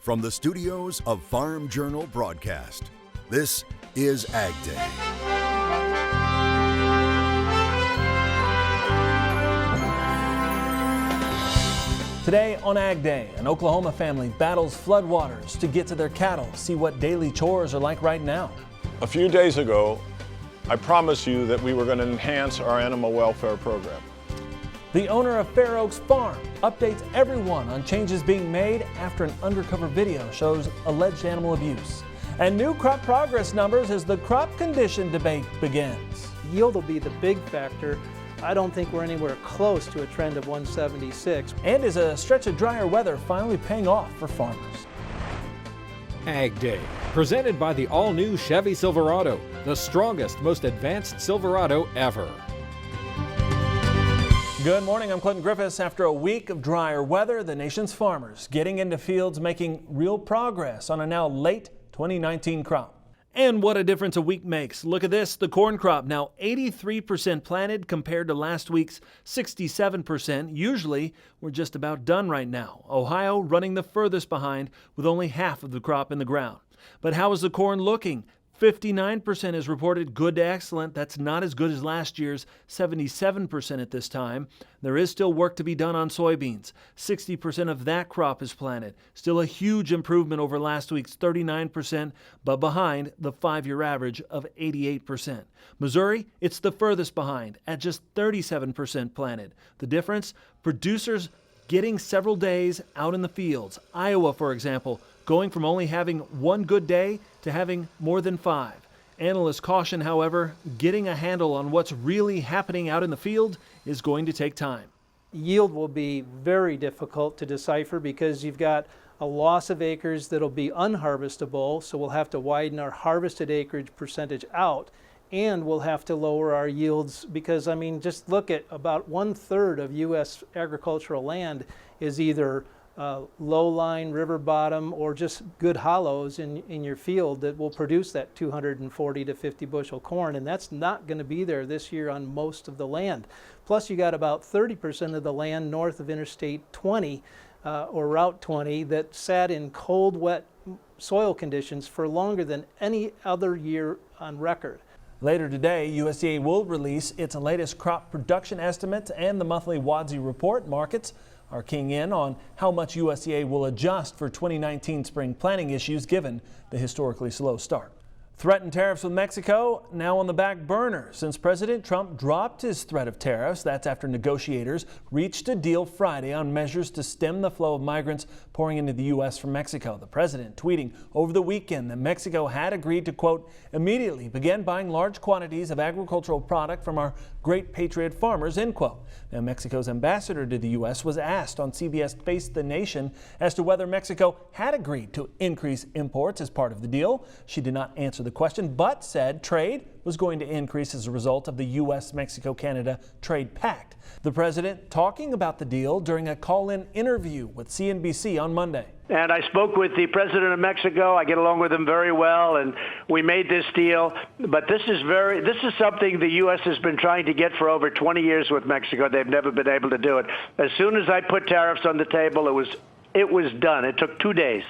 From the studios of Farm Journal Broadcast, this is AgDay. Today on AgDay, an Oklahoma family battles floodwaters to get to their cattle. See what daily chores are like right now. A few days ago, I promised you that we were going to enhance our animal welfare program. The owner of Fair Oaks Farm updates everyone on changes being made after an undercover video shows alleged animal abuse. And new crop progress numbers as the crop condition debate begins. Yield will be the big factor. I don't think we're anywhere close to a trend of 176. And is a stretch of drier weather finally paying off for farmers? AgDay, presented by the all-new Chevy Silverado, the strongest, most advanced Silverado ever. Good morning, I'm Clinton Griffiths. After a week of drier weather, the nation's farmers getting into fields making real progress on a now late 2019 crop. And what a difference a week makes. Look at this, the corn crop now 83% planted compared to last week's 67%. Usually, we're just about done right now. Ohio running the furthest behind with only half of the crop in the ground. But how is the corn looking? 59% is reported good to excellent. That's not as good as last year's 77% at this time. There is still work to be done on soybeans. 60% of that crop is planted. Still a huge improvement over last week's 39%, but behind the 5-year average of 88%. Missouri, it's the furthest behind at just 37% planted. The difference? Producers getting several days out in the fields. Iowa, for example, going from only having one good day to having more than 5. Analysts caution, however, getting a handle on what's really happening out in the field is going to take time. Yield will be very difficult to decipher because you've got a loss of acres that'll be unharvestable, so we'll have to widen our harvested acreage percentage out, and we'll have to lower our yields because, I mean, just look at about 1/3 of U.S. agricultural land is either low-lying, river bottom, or just good hollows in your field that will produce that 240 to 50 bushel corn, and that's not going to be there this year on most of the land. Plus, you got about 30% of the land north of Interstate 20 or Route 20 that sat in cold, wet soil conditions for longer than any other year on record. Later today, USDA will release its latest crop production estimates and the monthly WASDE report. Markets are keying in on how much USDA will adjust for 2019 spring planting issues given the historically slow start. Threatened tariffs with Mexico now on the back burner since President Trump dropped his threat of tariffs. That's after negotiators reached a deal Friday on measures to stem the flow of migrants pouring into the U.S. from Mexico. The president tweeting over the weekend that Mexico had agreed to, quote, immediately begin buying large quantities of agricultural product from our great patriot farmers, end quote. Now, Mexico's ambassador to the U.S. was asked on CBS Face the Nation as to whether Mexico had agreed to increase imports as part of the deal. She did not answer the question, but said trade was going to increase as a result of the U.S.-Mexico-Canada trade pact. The president talking about the deal during a call-in interview with CNBC on Monday. And I spoke with the president of Mexico. I get along with him very well, and we made this deal. But this is something the U.S. has been trying to get for over 20 years with Mexico. They've never been able to do it. As soon as I put tariffs on the table, it was done. It took 2 days.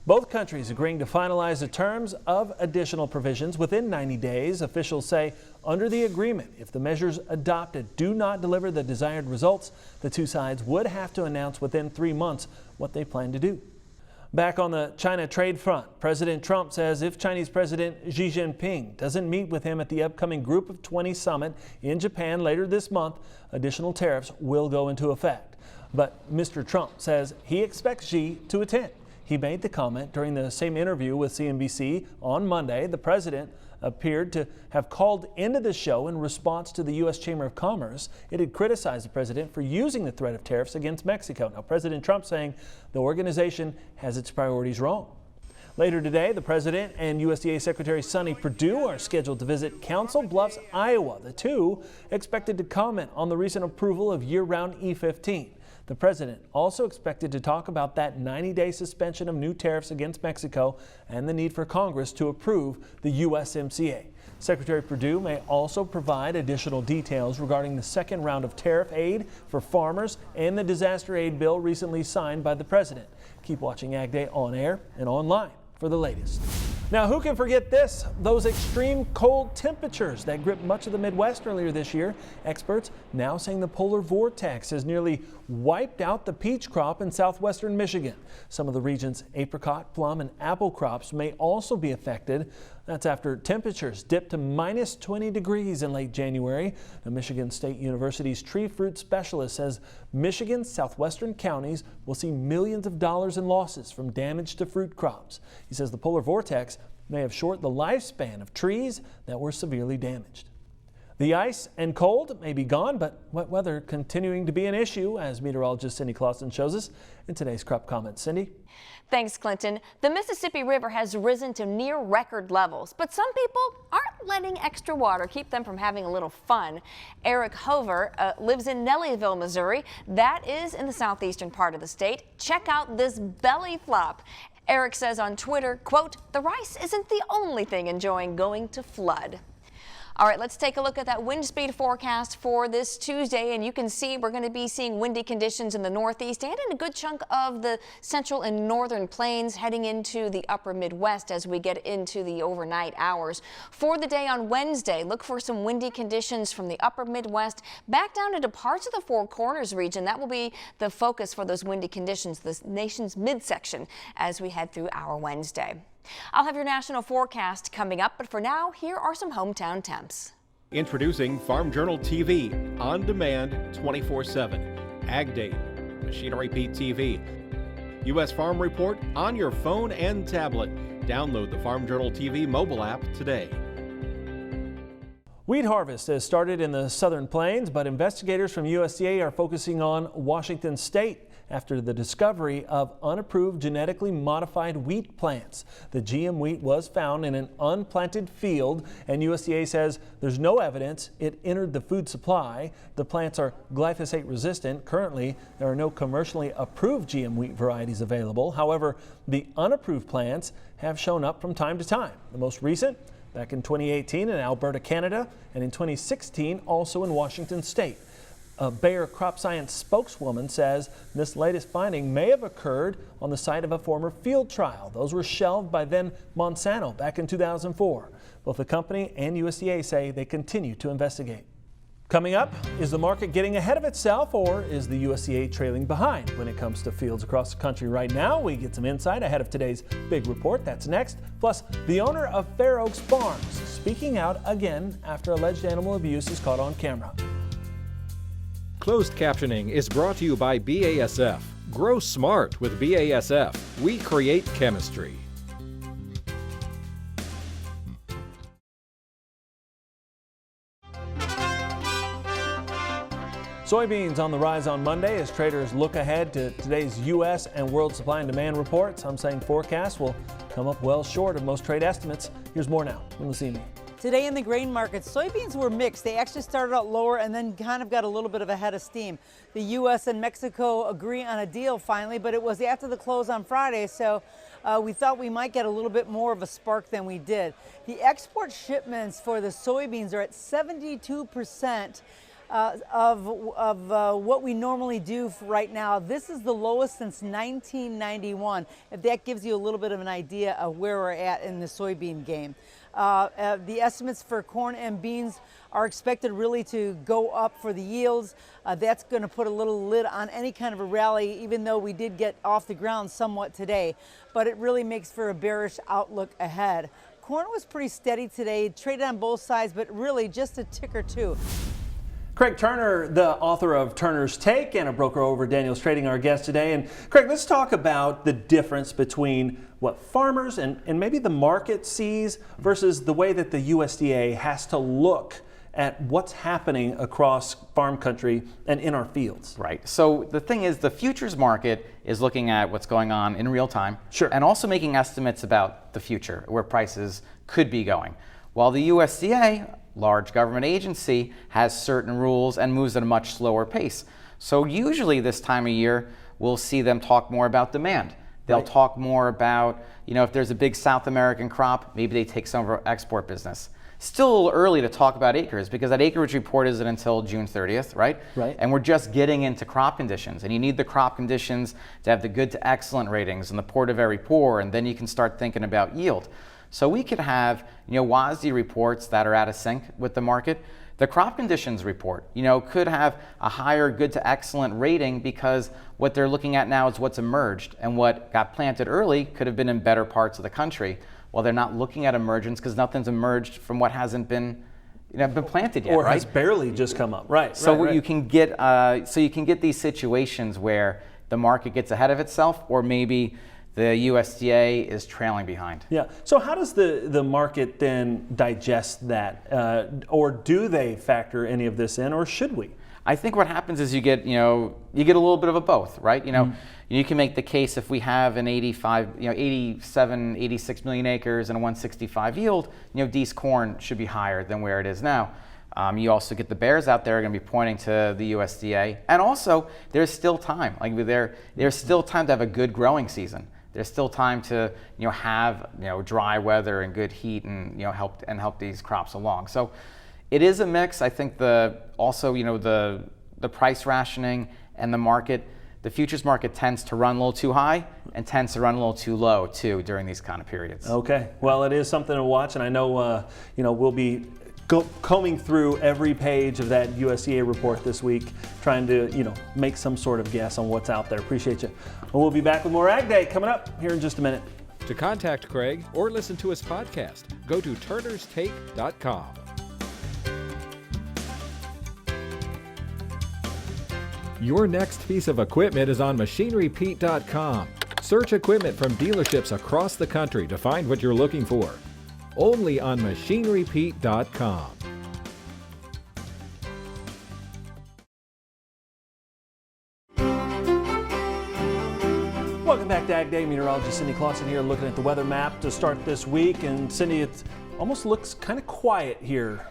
Both countries agreeing to finalize the terms of additional provisions within 90 days. Officials say under the agreement, if the measures adopted do not deliver the desired results, the two sides would have to announce within 3 months what they plan to do. Back on the China trade front, President Trump says if Chinese President Xi Jinping doesn't meet with him at the upcoming Group of 20 summit in Japan later this month, additional tariffs will go into effect. But Mr. Trump says he expects Xi to attend. He made the comment during the same interview with CNBC on Monday. The president appeared to have called into the show in response to the U.S. Chamber of Commerce. It had criticized the president for using the threat of tariffs against Mexico. Now, President Trump saying the organization has its priorities wrong. Later today, the president and USDA Secretary Sonny Perdue are scheduled to visit Council Bluffs, Iowa. The two expected to comment on the recent approval of year-round E15. The president also expected to talk about that 90-day suspension of new tariffs against Mexico and the need for Congress to approve the USMCA. Secretary Perdue may also provide additional details regarding the second round of tariff aid for farmers and the disaster aid bill recently signed by the president. Keep watching Ag Day on air and online for the latest. Now, who can forget this? Those extreme cold temperatures that gripped much of the Midwest earlier this year. Experts now saying the polar vortex has nearly wiped out the peach crop in southwestern Michigan. Some of the region's apricot, plum, and apple crops may also be affected. That's after temperatures dipped to minus 20 degrees in late January. The Michigan State University's tree fruit specialist says Michigan's southwestern counties will see millions of dollars in losses from damage to fruit crops. He says the polar vortex may have shortened the lifespan of trees that were severely damaged. The ice and cold may be gone, but wet weather continuing to be an issue, as meteorologist Cindy Clausen shows us in today's Crop Comments. Cindy? Thanks, Clinton. The Mississippi River has risen to near record levels, but some people aren't letting extra water keep them from having a little fun. Eric Hover lives in Nellyville, Missouri. That is in the southeastern part of the state. Check out this belly flop. Eric says on Twitter, quote, "The rice isn't the only thing enjoying going to flood." All right, let's take a look at that wind speed forecast for this Tuesday, and you can see we're going to be seeing windy conditions in the northeast and in a good chunk of the central and northern plains heading into the upper Midwest as we get into the overnight hours. For the day on Wednesday, look for some windy conditions from the upper Midwest back down into parts of the Four Corners region. That will be the focus for those windy conditions, the nation's midsection, as we head through our Wednesday. I'll have your national forecast coming up, but for now, here are some hometown temps. Introducing Farm Journal TV, on demand 24/7. AgDay, Machinery Pete TV. U.S. Farm Report on your phone and tablet. Download the Farm Journal TV mobile app today. Wheat harvest has started in the southern plains, but investigators from USDA are focusing on Washington state after the discovery of unapproved genetically modified wheat plants. The GM wheat was found in an unplanted field, and USDA says there's no evidence it entered the food supply. The plants are glyphosate resistant. Currently, there are no commercially approved GM wheat varieties available. However, the unapproved plants have shown up from time to time. The most recent back in 2018 in Alberta, Canada, and in 2016 also in Washington state. A Bayer Crop Science spokeswoman says this latest finding may have occurred on the site of a former field trial. Those were shelved by then Monsanto back in 2004. Both the company and USDA say they continue to investigate. Coming up, is the market getting ahead of itself, or is the USDA trailing behind when it comes to fields across the country right now? We get some insight ahead of today's big report. That's next. Plus, the owner of Fair Oaks Farms speaking out again after alleged animal abuse is caught on camera. Closed captioning is brought to you by BASF. Grow smart with BASF. We create chemistry. Soybeans on the rise on Monday as traders look ahead to today's U.S. and world supply and demand report. Some saying forecasts will come up well short of most trade estimates. Here's more now from Lucini. Today in the grain markets, soybeans were mixed. They actually started out lower and then kind of got a little bit of a head of steam. The U.S. and Mexico agree on a deal finally, but it was after the close on Friday, so we thought we might get a little bit more of a spark than we did. The export shipments for the soybeans are at 72% of what we normally do right now. This is the lowest since 1991. If that gives you a little bit of an idea of where we're at in the soybean game. The estimates for corn and beans are expected really to go up for the yields. That's going to put a little lid on any kind of a rally, even though we did get off the ground somewhat today. But it really makes for a bearish outlook ahead. Corn was pretty steady today, traded on both sides, but really just a tick or two. Craig Turner, the author of Turner's Take and a broker over Daniels Trading, our guest today. And Craig, let's talk about the difference between what farmers and maybe the market sees versus the way that the USDA has to look at what's happening across farm country and in our fields. Right. So the thing is, the futures market is looking at what's going on in real time. Sure. And also making estimates about the future, where prices could be going. While the USDA, large government agency, has certain rules and moves at a much slower pace. So usually this time of year, we'll see them talk more about demand. They'll Right. talk more about, if there's a big South American crop, maybe they take some of our export business. still a little early to talk about acres because that acreage report isn't until June 30th, right? Right. And we're just getting into crop conditions, and you need the crop conditions to have the good to excellent ratings and the poor to very poor, and then you can start thinking about yield. So we could have, WASDE reports that are out of sync with the market. The crop conditions report, could have a higher good to excellent rating because what they're looking at now is what's emerged, and what got planted early could have been in better parts of the country. Well, they're not looking at emergence because nothing's emerged from what hasn't been, been planted yet, or right? has barely just come up, right? So right. you can get, these situations where the market gets ahead of itself, or maybe the USDA is trailing behind. Yeah. So how does the market then digest that, or do they factor any of this in, or should we? I think what happens is you get a little bit of a both, right? You can make the case if we have an 87, 86 million acres and a 165 yield, D's corn should be higher than where it is now. You also get the bears out there are going to be pointing to the USDA, and also there's still time. Like there's still time to have a good growing season. There's still time to have dry weather and good heat and help these crops along. So it is a mix. I think the price rationing and the market, the futures market tends to run a little too high and tends to run a little too low too during these kind of periods. Okay, well, it is something to watch, and I know we'll be combing through every page of that USDA report this week, trying to make some sort of guess on what's out there. Appreciate you. And we'll be back with more Ag Day coming up here in just a minute. To contact Craig or listen to his podcast, go to turnerstake.com. Your next piece of equipment is on machinerypete.com. Search equipment from dealerships across the country to find what you're looking for. Only on machinerypete.com. Welcome back to Ag Day. Meteorologist Cindy Clausen here, looking at the weather map to start this week. And Cindy, it almost looks kind of quiet here.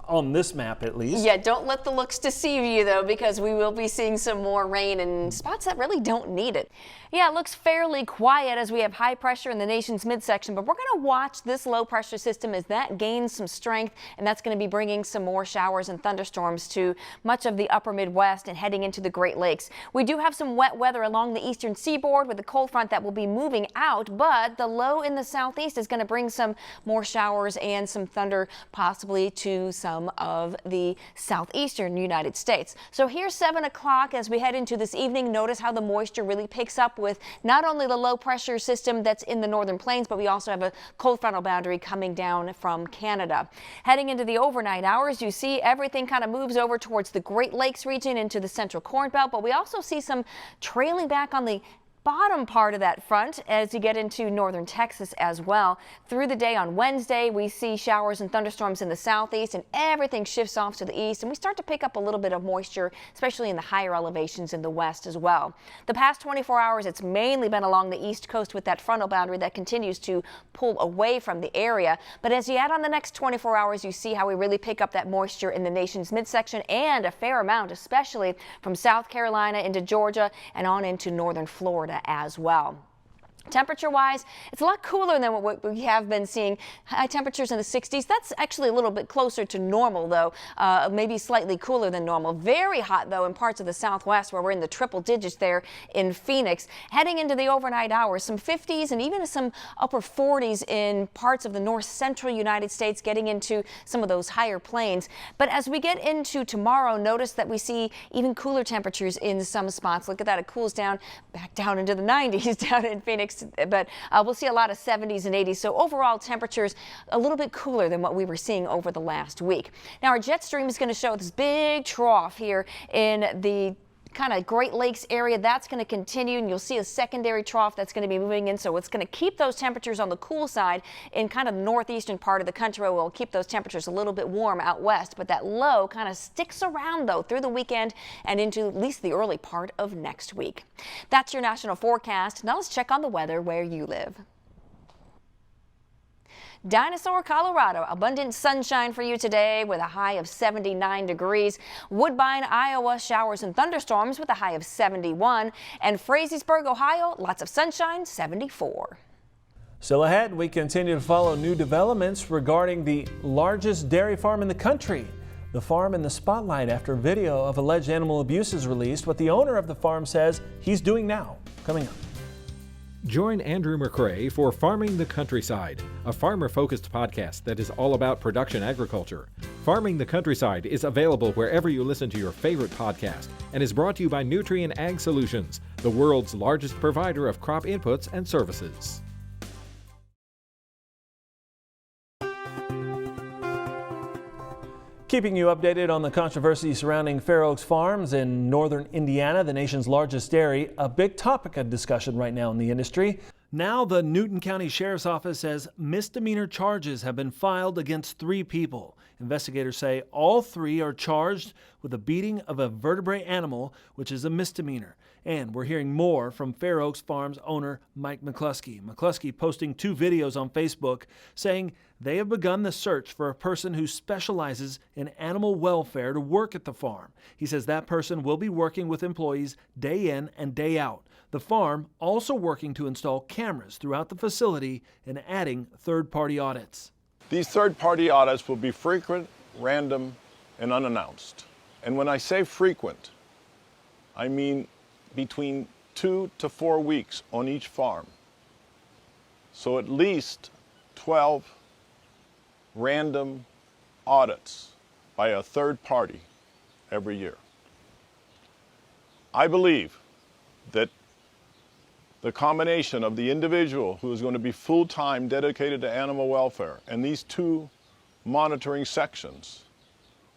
On this map, at least. Yeah, don't let the looks deceive you, though, because we will be seeing some more rain in spots that really don't need it. Yeah, it looks fairly quiet as we have high pressure in the nation's midsection, but we're going to watch this low pressure system as that gains some strength, and that's going to be bringing some more showers and thunderstorms to much of the upper Midwest and heading into the Great Lakes. We do have some wet weather along the eastern seaboard with a cold front that will be moving out, but the low in the southeast is going to bring some more showers and some thunder possibly to some of the southeastern United States. So here's 7 o'clock as we head into this evening. Notice how the moisture really picks up with not only the low pressure system that's in the northern plains, but we also have a cold frontal boundary coming down from Canada. Heading into the overnight hours, you see everything kind of moves over towards the Great Lakes region into the central Corn Belt, but we also see some trailing back on the bottom part of that front as you get into northern Texas as well. Through the day on Wednesday, we see showers and thunderstorms in the southeast, and everything shifts off to the east, and we start to pick up a little bit of moisture, especially in the higher elevations in the west as well. The past 24 hours, it's mainly been along the east coast with that frontal boundary that continues to pull away from the area. But as you add on the next 24 hours, you see how we really pick up that moisture in the nation's midsection, and a fair amount, especially from South Carolina into Georgia and on into northern Florida as well. Temperature-wise, it's a lot cooler than what we have been seeing. High temperatures in the 60s. That's actually a little bit closer to normal, though. Maybe slightly cooler than normal. Very hot, though, in parts of the southwest where we're in the triple digits there in Phoenix. Heading into the overnight hours, some 50s and even some upper 40s in parts of the north central United States, getting into some of those higher plains. But as we get into tomorrow, notice that we see even cooler temperatures in some spots. Look at that. It cools down back down into the 90s down in Phoenix. But we'll see a lot of 70s and 80s. So overall temperatures a little bit cooler than what we were seeing over the last week. Now our jet stream is going to show this big trough here in the kind of Great Lakes area. That's going to continue, and you'll see a secondary trough that's going to be moving in. So it's going to keep those temperatures on the cool side in kind of the northeastern part of the country, where we'll keep those temperatures a little bit warm out west. But that low kind of sticks around, though, through the weekend and into at least the early part of next week. That's your national forecast. Now let's check on the weather where you live. Dinosaur, Colorado, abundant sunshine for you today with a high of 79 degrees. Woodbine, Iowa, showers and thunderstorms with a high of 71. And Frazeysburg, Ohio, lots of sunshine, 74. Still ahead, we continue to follow new developments regarding the largest dairy farm in the country. The farm in the spotlight after a video of alleged animal abuse is released. What the owner of the farm says he's doing now. Coming up. Join Andrew McCrae for Farming the Countryside, a farmer-focused podcast that is all about production agriculture. Farming the Countryside is available wherever you listen to your favorite podcast and is brought to you by Nutrien Ag Solutions, the world's largest provider of crop inputs and services. Keeping you updated on the controversy surrounding Fair Oaks Farms in northern Indiana, the nation's largest dairy, a big topic of discussion right now in the industry. Now the Newton County Sheriff's Office says misdemeanor charges have been filed against 3 people. Investigators say all 3 are charged with the beating of a vertebrate animal, which is a misdemeanor. And we're hearing more from Fair Oaks Farms owner Mike McCluskey. McCluskey posting 2 videos on Facebook saying they have begun the search for a person who specializes in animal welfare to work at the farm. He says that person will be working with employees day in and day out. The farm also working to install cameras throughout the facility and adding third-party audits. These third-party audits will be frequent, random, and unannounced. And when I say frequent, I mean between 2 to 4 weeks on each farm. So at least 12 random audits by a third party every year. I believe that the combination of the individual who is going to be full-time dedicated to animal welfare and these 2 monitoring sections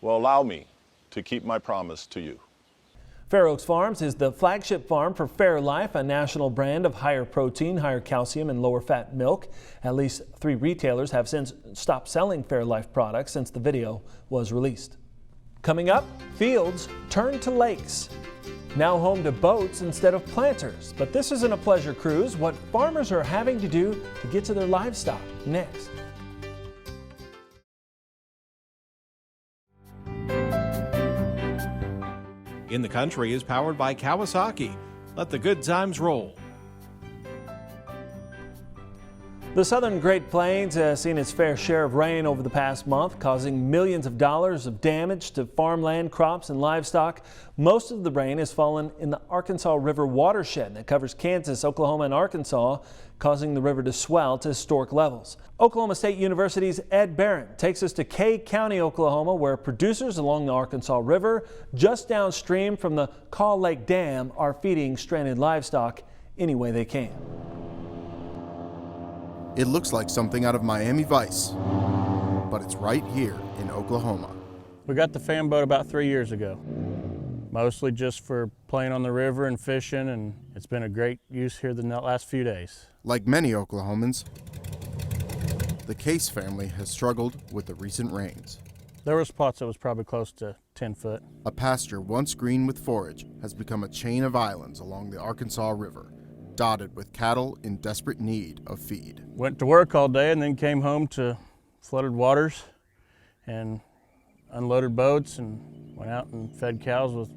will allow me to keep my promise to you. Fair Oaks Farms is the flagship farm for Fairlife, a national brand of higher protein, higher calcium, and lower fat milk. At least 3 retailers have since stopped selling Fairlife products since the video was released. Coming up, fields turn to lakes. Now home to boats instead of planters. But this isn't a pleasure cruise. What farmers are having to do to get to their livestock. Next. In the Country is powered by Kawasaki. Let the good times roll. The southern Great Plains has seen its fair share of rain over the past month, causing millions of dollars of damage to farmland, crops, and livestock. Most of the rain has fallen in the Arkansas River watershed that covers Kansas, Oklahoma, and Arkansas, causing the river to swell to historic levels. Oklahoma State University's Ed Barron takes us to Kay County, Oklahoma, where producers along the Arkansas River, just downstream from the Kaw Lake Dam, are feeding stranded livestock any way they can. It looks like something out of Miami Vice, but it's right here in Oklahoma. We got the fan boat about 3 years ago, mostly just for playing on the river and fishing, and it's been a great use here the last few days. Like many Oklahomans, the Case family has struggled with the recent rains. There were spots that was probably close to 10 foot. A pasture once green with forage has become a chain of islands along the Arkansas River, dotted with cattle in desperate need of feed. Went to work all day and then came home to flooded waters and unloaded boats and went out and fed cows with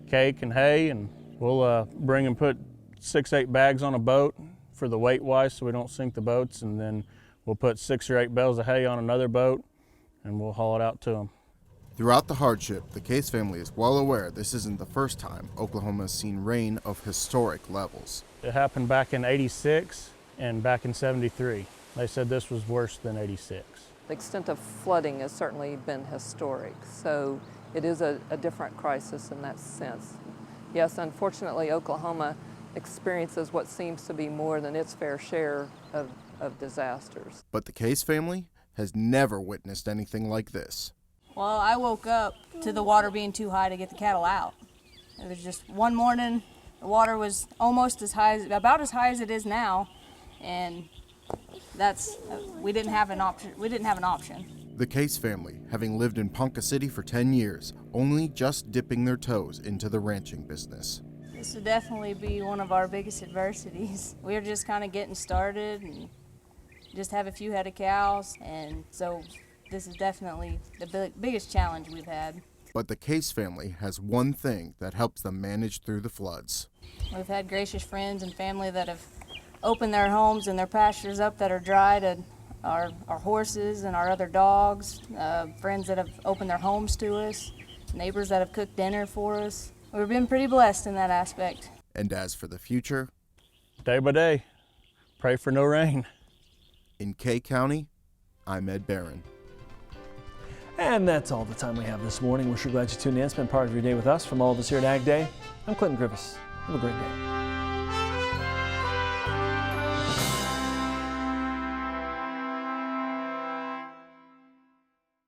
cake and hay, and we'll bring and put 6-8 bags on a boat for the weight wise so we don't sink the boats, and then we'll put 6 or 8 bales of hay on another boat and we'll haul it out to them. Throughout the hardship, the Case family is well aware this isn't the first time Oklahoma has seen rain of historic levels. It happened back in '86 and back in '73. They said this was worse than '86. The extent of flooding has certainly been historic, so it is a different crisis in that sense. Yes, unfortunately, Oklahoma experiences what seems to be more than its fair share of disasters. But the Case family has never witnessed anything like this. Well, I woke up to the water being too high to get the cattle out. It was just one morning, the water was almost as high, about as high as it is now, and we didn't have an option. The Case family, having lived in Ponca City for 10 years, only just dipping their toes into the ranching business. This would definitely be one of our biggest adversities. We were just kind of getting started and just have a few head of cows, and so this is definitely the biggest challenge we've had. But the Case family has one thing that helps them manage through the floods. We've had gracious friends and family that have open their homes and their pastures up that are dry to our horses and our other dogs, friends that have opened their homes to us, neighbors that have cooked dinner for us. We've been pretty blessed in that aspect. And as for the future, day by day, pray for no rain. In Kay County, I'm Ed Barron. And that's all the time we have this morning. We're sure glad you tuned in, spend part of your day with us. From all of us here at AgDay, I'm Clinton Griffiths. Have a great day.